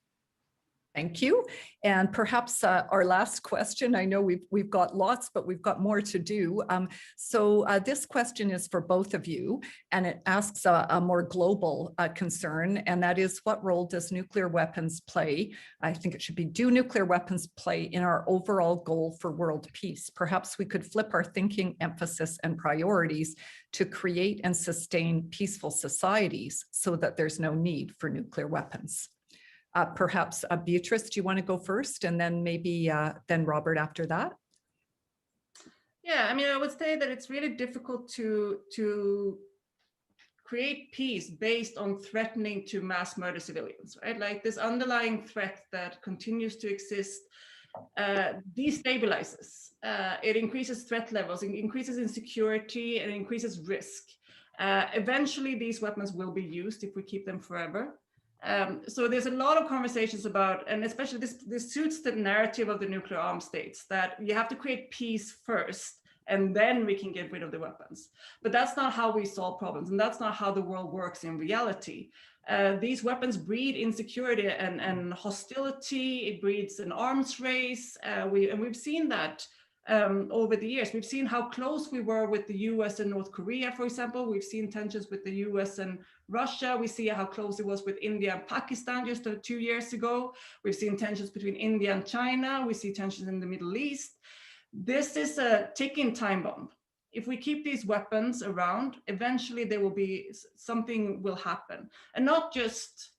Thank you. And perhaps our last question, I know we've got lots, but we've got more to do. So this question is for both of you, and it asks a more global concern, and that is, what role does nuclear weapons play? I think it should be, do nuclear weapons play in our overall goal for world peace? Perhaps we could flip our thinking, emphasis, and priorities to create and sustain peaceful societies so that there's no need for nuclear weapons. Perhaps Beatrice, do you want to go first, and then maybe then Robert after that? Yeah, I mean, I would say that it's really difficult to create peace based on threatening to mass murder civilians, right? Like, this underlying threat that continues to exist destabilizes. It increases threat levels, it increases insecurity, and it increases risk. Eventually, these weapons will be used if we keep them forever. So there's a lot of conversations about, and especially this suits the narrative of the nuclear armed states, that you have to create peace first, and then we can get rid of the weapons. But that's not how we solve problems, and that's not how the world works in reality. These weapons breed insecurity and hostility. It breeds an arms race. We've seen that over the years. We've seen how close we were with the US and North Korea, for example. We've seen tensions with the US and Russia. We see how close it was with India and Pakistan just 2 years ago. We've seen tensions between India and China. We see tensions in the Middle East. This is a ticking time bomb. If we keep these weapons around, eventually there will be, something will happen. And not just,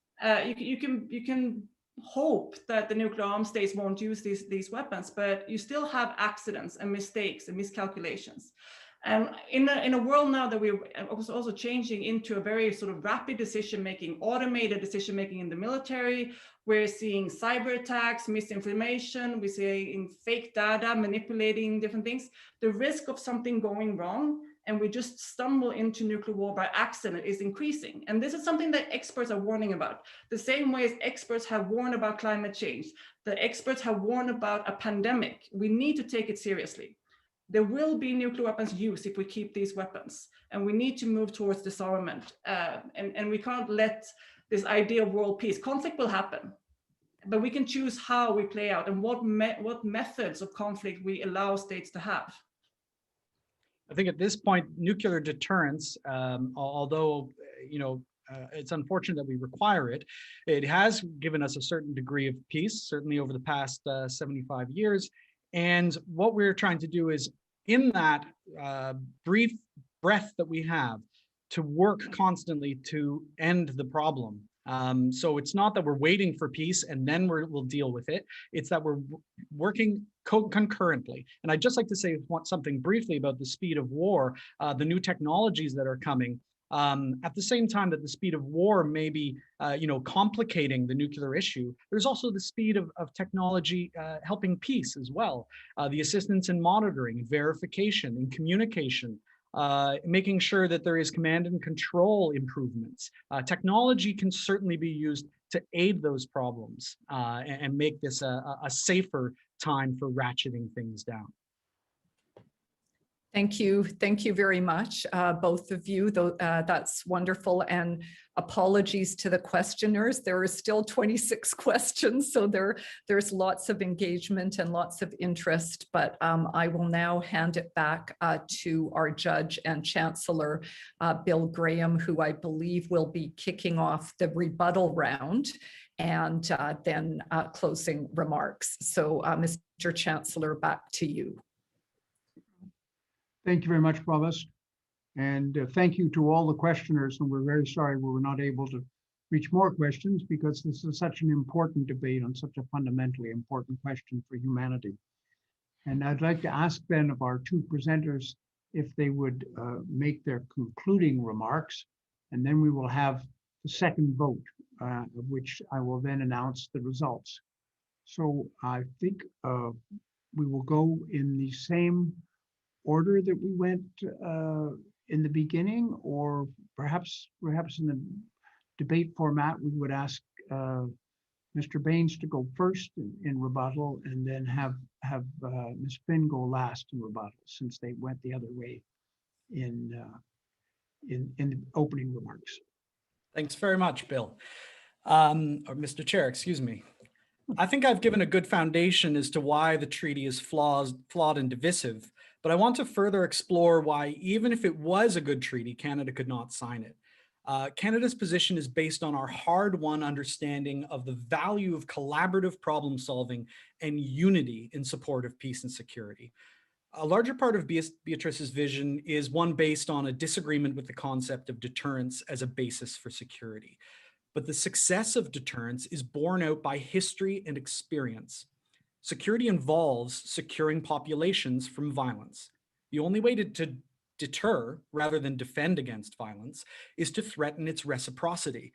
you can hope that the nuclear armed states won't use these weapons, but you still have accidents and mistakes and miscalculations. And in a world now that we're also changing into a very sort of rapid decision-making, automated decision-making in the military, we're seeing cyber attacks, misinformation, we're seeing fake data, manipulating different things. The risk of something going wrong and we just stumble into nuclear war by accident is increasing. And this is something that experts are warning about. The same way as experts have warned about climate change, the experts have warned about a pandemic. We need to take it seriously. There will be nuclear weapons used if we keep these weapons, and we need to move towards disarmament. And we can't let this idea of world peace, conflict will happen, but we can choose how we play out and what methods of conflict we allow states to have. I think at this point, nuclear deterrence, although it's unfortunate that we require it, it has given us a certain degree of peace, certainly over the past 75 years. And what we're trying to do is, in that brief breath that we have, to work constantly to end the problem. So it's not that we're waiting for peace and then we'll deal with it. It's that we're working concurrently. And I'd just like to say something briefly about the speed of war, the new technologies that are coming. At the same time that the speed of war may be, complicating the nuclear issue, there's also the speed of technology helping peace as well. The assistance in monitoring, verification, and communication, making sure that there is command and control improvements. Technology can certainly be used to aid those problems and make this a safer time for ratcheting things down. Thank you. Thank you very much, both of you. That's wonderful. And apologies to the questioners. There are still 26 questions, so there's lots of engagement and lots of interest. But I will now hand it back to our judge and chancellor, Bill Graham, who I believe will be kicking off the rebuttal round and then closing remarks. So, Mr. Chancellor, back to you. Thank you very much, Provost. And thank you to all the questioners. And we're very sorry we were not able to reach more questions because this is such an important debate on such a fundamentally important question for humanity. And I'd like to ask then of our two presenters if they would make their concluding remarks, and then we will have the second vote, of which I will then announce the results. So I think we will go in the same order that we went in the beginning, or perhaps in the debate format, we would ask Mr. Baines to go first in rebuttal, and then have Ms. Fihn go last in rebuttal, since they went the other way in the opening remarks. Thanks very much, Bill, or Mr. Chair, excuse me. I think I've given a good foundation as to why the treaty is flawed and divisive, but I want to further explore why, even if it was a good treaty, Canada could not sign it. Canada's position is based on our hard-won understanding of the value of collaborative problem solving and unity in support of peace and security. A larger part of Beatrice's vision is one based on a disagreement with the concept of deterrence as a basis for security. But the success of deterrence is borne out by history and experience. Security involves securing populations from violence. The only way to deter, rather than defend against violence, is to threaten its reciprocity.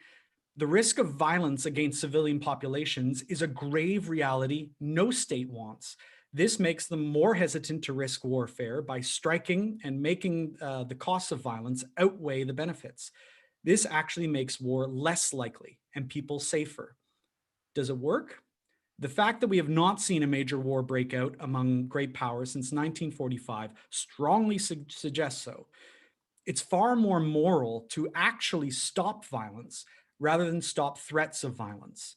The risk of violence against civilian populations is a grave reality no state wants. This makes them more hesitant to risk warfare by striking and making the costs of violence outweigh the benefits. This actually makes war less likely and people safer. Does it work? The fact that we have not seen a major war break out among great powers since 1945 strongly suggests so. It's far more moral to actually stop violence rather than stop threats of violence.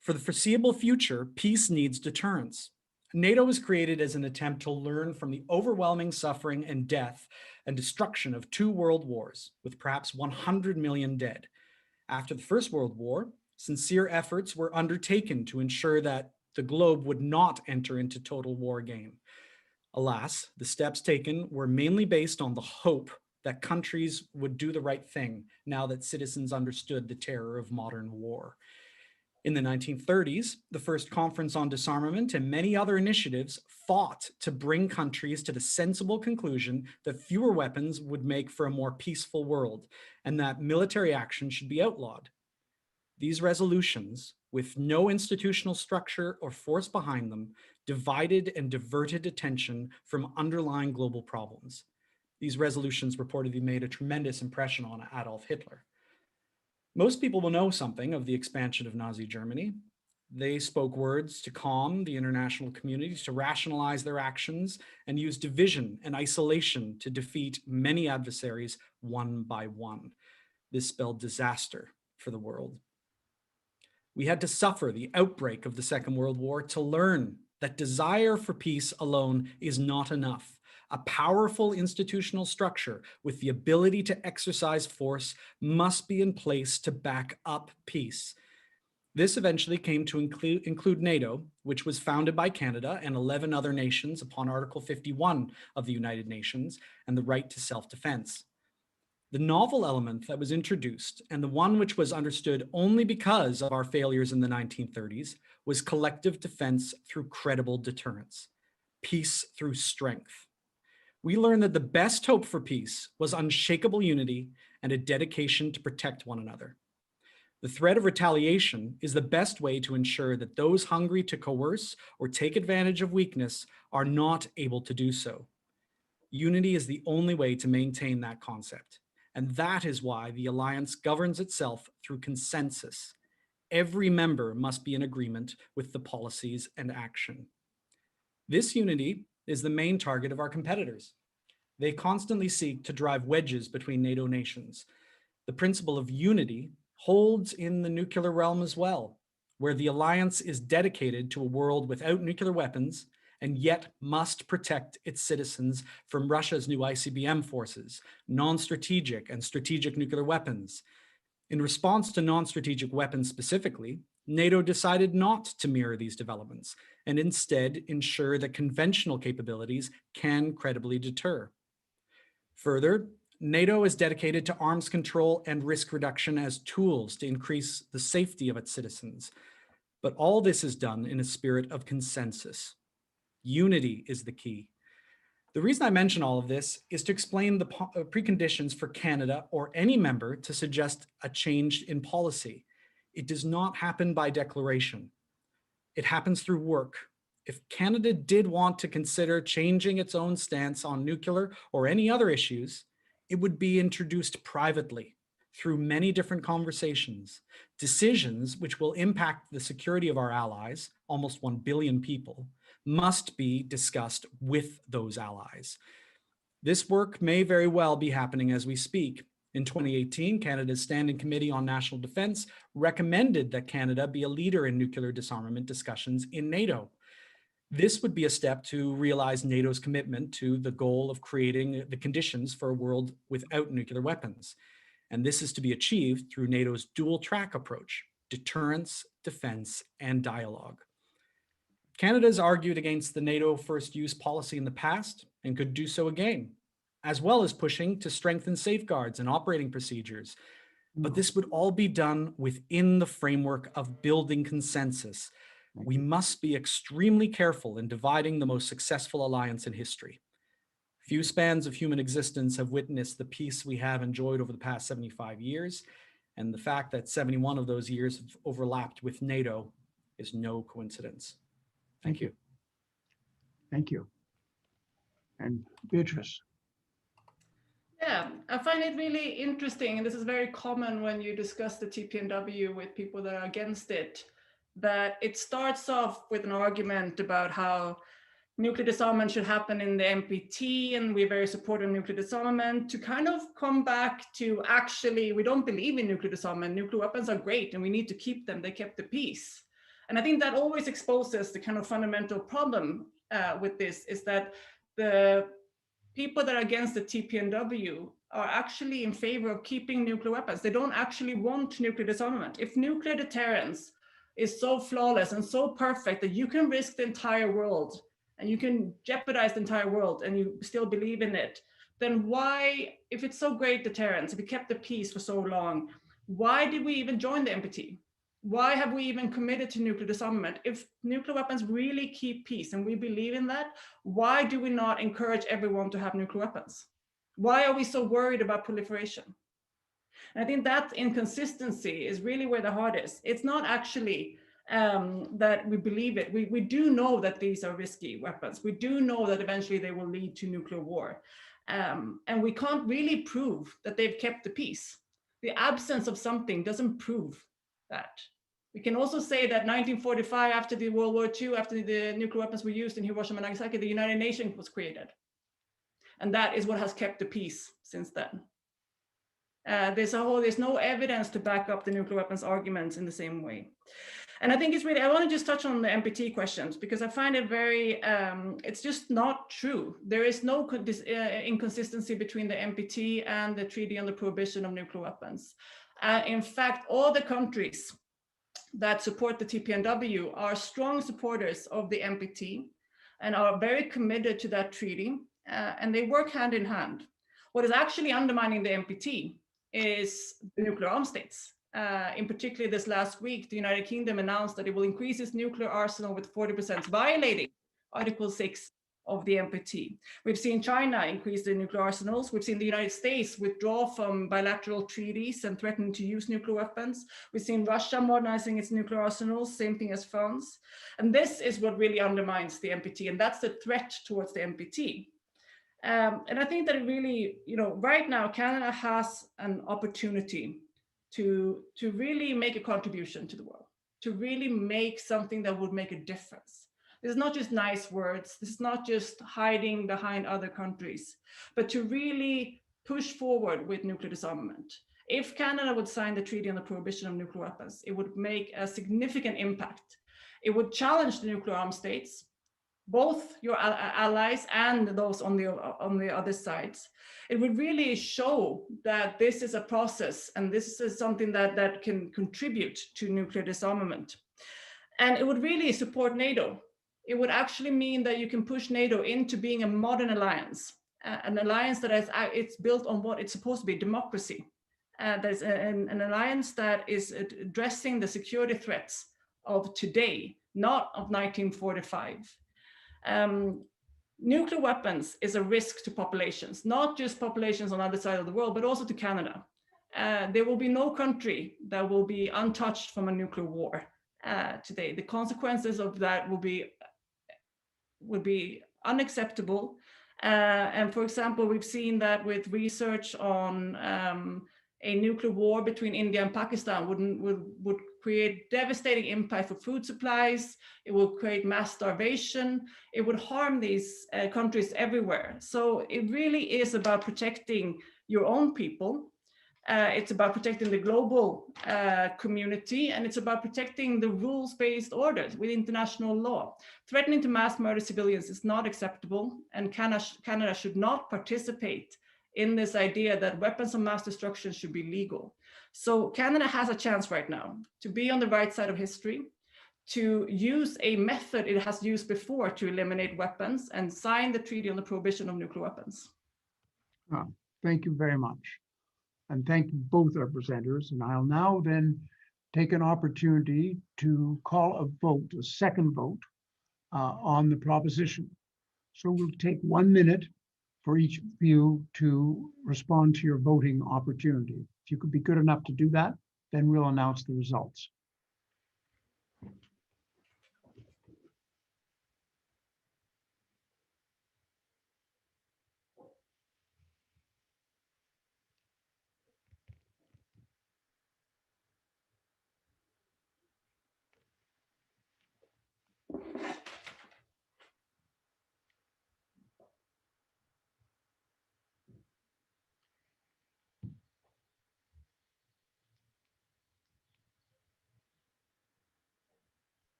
For the foreseeable future, peace needs deterrence. NATO was created as an attempt to learn from the overwhelming suffering and death and destruction of 2 world wars, with perhaps 100 million dead. After the First World War, sincere efforts were undertaken to ensure that the globe would not enter into total war again. Alas, the steps taken were mainly based on the hope that countries would do the right thing now that citizens understood the terror of modern war. In the 1930s, the First Conference on Disarmament and many other initiatives fought to bring countries to the sensible conclusion that fewer weapons would make for a more peaceful world and that military action should be outlawed. These resolutions, with no institutional structure or force behind them, divided and diverted attention from underlying global problems. These resolutions reportedly made a tremendous impression on Adolf Hitler. Most people will know something of the expansion of Nazi Germany. They spoke words to calm the international community, to rationalize their actions, and use division and isolation to defeat many adversaries one by one. This spelled disaster for the world. We had to suffer the outbreak of the Second World War to learn that desire for peace alone is not enough. A powerful institutional structure with the ability to exercise force must be in place to back up peace. This eventually came to include NATO, which was founded by Canada and 11 other nations upon Article 51 of the United Nations and the right to self-defense. The novel element that was introduced, and the one which was understood only because of our failures in the 1930s, was collective defense through credible deterrence, peace through strength. We learned that the best hope for peace was unshakable unity and a dedication to protect one another. The threat of retaliation is the best way to ensure that those hungry to coerce or take advantage of weakness are not able to do so. Unity is the only way to maintain that concept. And that is why the alliance governs itself through consensus. Every member must be in agreement with the policies and action. This unity is the main target of our competitors. They constantly seek to drive wedges between NATO nations. The principle of unity holds in the nuclear realm as well, where the alliance is dedicated to a world without nuclear weapons and yet must protect its citizens from Russia's new ICBM forces, non-strategic and strategic nuclear weapons. In response to non-strategic weapons specifically, NATO decided not to mirror these developments and instead ensure that conventional capabilities can credibly deter. Further, NATO is dedicated to arms control and risk reduction as tools to increase the safety of its citizens. But all this is done in a spirit of consensus. Unity is the key. The reason I mention all of this is to explain the preconditions for Canada or any member to suggest a change in policy. It does not happen by declaration. It happens through work. If Canada did want to consider changing its own stance on nuclear or any other issues, it would be introduced privately through many different conversations. Decisions which will impact the security of our allies, almost 1 billion people, must be discussed with those allies. This work may very well be happening as we speak. In 2018, Canada's Standing Committee on National Defence recommended that Canada be a leader in nuclear disarmament discussions in NATO. This would be a step to realize NATO's commitment to the goal of creating the conditions for a world without nuclear weapons. And this is to be achieved through NATO's dual track approach: deterrence, defense, and dialogue. Canada has argued against the NATO first use policy in the past and could do so again, as well as pushing to strengthen safeguards and operating procedures. But this would all be done within the framework of building consensus. We must be extremely careful in dividing the most successful alliance in history. Few spans of human existence have witnessed the peace we have enjoyed over the past 75 years, and the fact that 71 of those years have overlapped with NATO is no coincidence. Thank you. Thank you. And Beatrice. Yeah, I find it really interesting, and this is very common when you discuss the TPNW with people that are against it, that it starts off with an argument about how nuclear disarmament should happen in the NPT, and we're very supportive of nuclear disarmament, to kind of come back to actually, we don't believe in nuclear disarmament. Nuclear weapons are great and we need to keep them. They kept the peace. And I think that always exposes the kind of fundamental problem with this, is that the people that are against the TPNW are actually in favor of keeping nuclear weapons. They don't actually want nuclear disarmament. If nuclear deterrence is so flawless and so perfect that you can risk the entire world and you can jeopardize the entire world and you still believe in it, then why, if it's so great deterrence, if we kept the peace for so long, why did we even join the NPT? Why have we even committed to nuclear disarmament? If nuclear weapons really keep peace and we believe in that, why do we not encourage everyone to have nuclear weapons? Why are we so worried about proliferation? And I think that inconsistency is really where the heart is. It's not actually that we believe it. We do know that these are risky weapons. We do know that eventually they will lead to nuclear war. And we can't really prove that they've kept the peace. The absence of something doesn't prove that. We can also say that 1945, after the World War II, after the nuclear weapons were used in Hiroshima and Nagasaki, the United Nations was created. And that is what has kept the peace since then. There's no evidence to back up the nuclear weapons arguments in the same way. And I think it's really, I want to just touch on the NPT questions, because I find it very, it's just not true. There is no inconsistency between the NPT and the Treaty on the Prohibition of Nuclear Weapons. In fact, all the countries that support the TPNW are strong supporters of the NPT and are very committed to that treaty, and they work hand in hand. What is actually undermining the NPT is the nuclear arms states. In particular, this last week, the United Kingdom announced that it will increase its nuclear arsenal with 40%, violating Article 6 of the NPT. We've seen China increase their nuclear arsenals. We've seen the United States withdraw from bilateral treaties and threaten to use nuclear weapons. We've seen Russia modernizing its nuclear arsenals, same thing as France. And this is what really undermines the NPT, and that's the threat towards the NPT. And I think that it really, right now, Canada has an opportunity to really make a contribution to the world, to really make something that would make a difference. This is not just nice words. This is not just hiding behind other countries, but to really push forward with nuclear disarmament. If Canada would sign the Treaty on the Prohibition of Nuclear Weapons, it would make a significant impact. It would challenge the nuclear armed states, both your allies and those on the other sides. It would really show that this is a process and this is something that can contribute to nuclear disarmament. And it would really support NATO. It would actually mean that you can push NATO into being a modern alliance, an alliance that it's built on what it's supposed to be, democracy. There's an alliance that is addressing the security threats of today, not of 1945. Nuclear weapons is a risk to populations, not just populations on the other side of the world, but also to Canada. There will be no country that will be untouched from a nuclear war today. The consequences of that will be unacceptable. And for example, we've seen that with research on a nuclear war between India and Pakistan would create devastating impact for food supplies. It will create mass starvation. It would harm these countries everywhere. So it really is about protecting your own people. It's about protecting the global community, and it's about protecting the rules-based orders with international law. Threatening to mass murder civilians is not acceptable, and Canada should not participate in this idea that weapons of mass destruction should be legal. So Canada has a chance right now to be on the right side of history, to use a method it has used before to eliminate weapons and sign the Treaty on the Prohibition of Nuclear Weapons. Thank you very much. And thank you both our presenters. And I'll now then take an opportunity to call a vote, a second vote on the proposition. So we'll take 1 minute for each of you to respond to your voting opportunity. If you could be good enough to do that, then we'll announce the results.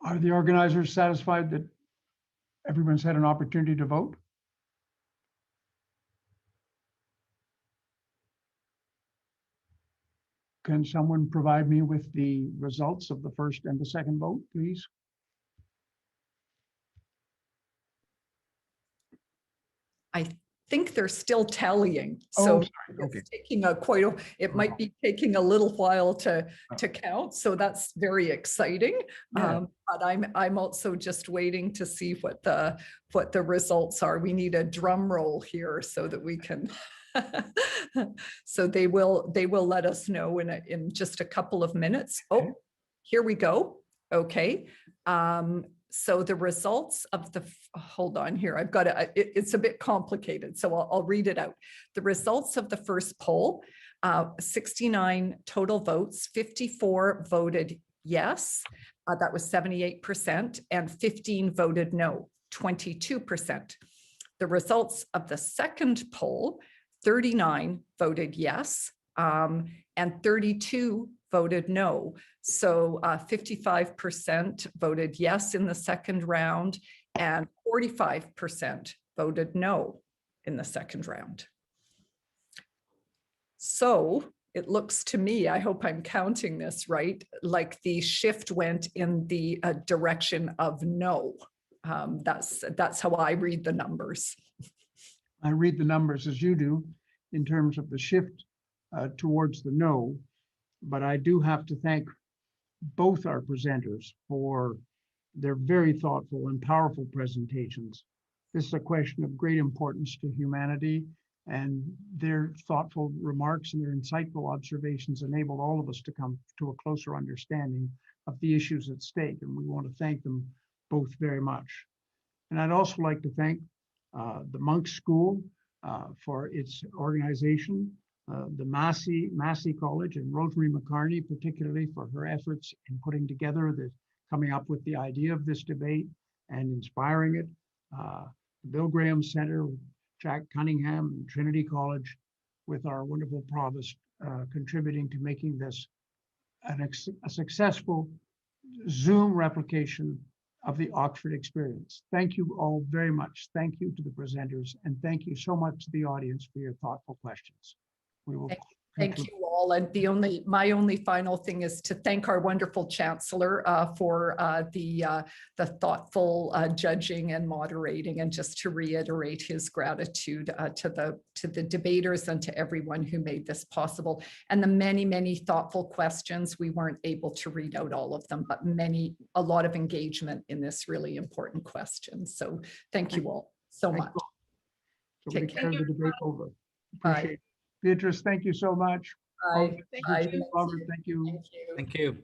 Are the organizers satisfied that everyone's had an opportunity to vote? Can someone provide me with the results of the first and the second vote, please? I think they're still tallying. Oh, So sorry. Okay. it's taking it might be taking a little while to count. So that's very exciting. Yeah. But I'm also just waiting to see what the results are. We need a drum roll here so that we can. So they will let us know in just a couple of minutes. Okay. Oh, here we go. Okay. So the results of hold on here. I've got it's a bit complicated, so I'll read it out. The results of the first poll, 69 total votes, 54 voted yes, that was 78%, and 15 voted no, 22%. The results of the second poll, 39 voted yes, and 32 voted no. So 55% voted yes in the second round and 45% voted no in the second round. So it looks to me, I hope I'm counting this right, like the shift went in the direction of no. That's how I read the numbers. I read the numbers as you do in terms of the shift towards the no. but I do have to thank both our presenters for their very thoughtful and powerful presentations. This is a question of great importance to humanity, and their thoughtful remarks and their insightful observations enabled all of us to come to a closer understanding of the issues at stake, and we want to thank them both very much. And I'd also like to thank the Monk School for its organization, the Massey College and Rosemary McCarney, particularly for her efforts in putting together coming up with the idea of this debate and inspiring it. The Bill Graham Center, Jack Cunningham, and Trinity College, with our wonderful provost contributing to making this a successful Zoom replication of the Oxford experience. Thank you all very much. Thank you to the presenters, and thank you so much to the audience for your thoughtful questions. We will Thank you all. And my only final thing is to thank our wonderful Chancellor for the thoughtful judging and moderating, and just to reiterate his gratitude to the debaters and to everyone who made this possible. And the many, many thoughtful questions. We weren't able to read out all of them, but a lot of engagement in this really important question. So thank you all so much. So we declare the debate over. Bye. Appreciate it. Beatrice, thank you so much. Bye. Robert, thank you. Thank you. Thank you.